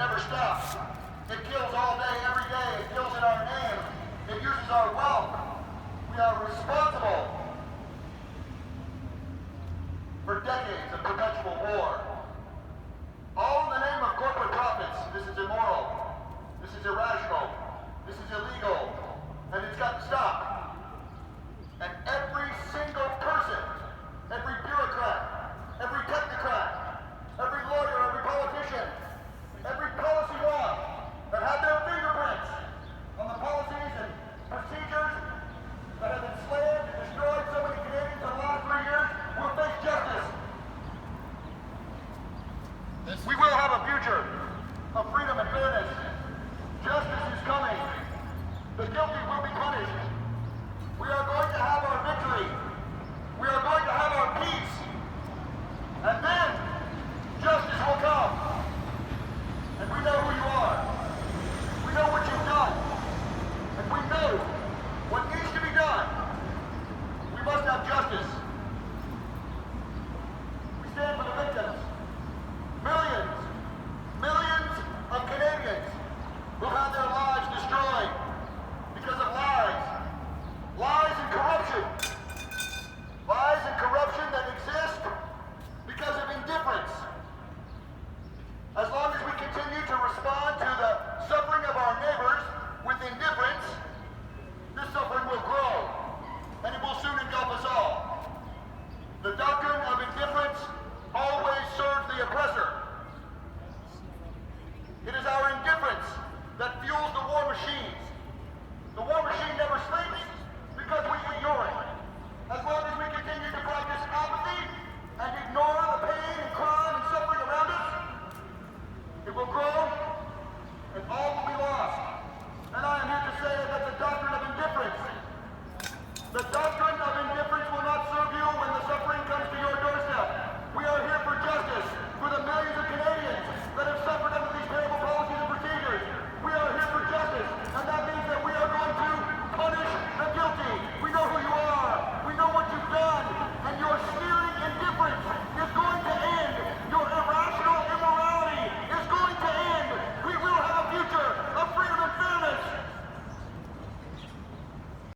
never stops. It kills all day, every day. It kills in our name. It uses our wealth. We are responsible for decades of perpetual war. All in the name of corporate profits. This is immoral. This is irrational. This is illegal. And it's got to stop. And every single person, every bureaucrat, every technocrat, every lawyer, every politician, every policy wonk that had their fingerprints on the policies and procedures that have enslaved and destroyed so many Canadians in the last 3 years will face justice. We will have a future of freedom and fairness. Justice is coming. The guilty will be punished. We are going to have our victory. We are going to have our peace. And then justice will come. And we know who you are. We know what you've done. And we know what needs to be done. We must have justice. We stand for the victims. Millions of Canadians who had their lives destroyed because of lies. Lies and corruption. Lies and corruption that exist because of indifference. As long as we continue to respond to the suffering of our neighbors with indifference, this suffering will grow, and it will soon engulf us all. The doctrine of indifference always serves the oppressor. It is our indifference that fuels the war machines. The war machine never sleeps because we ignore it. As long as we continue to practice apathy and ignore the pain and crime and suffering around us, it will grow and all will be lost. And I am here to say that the doctrine of indifference, the doctrine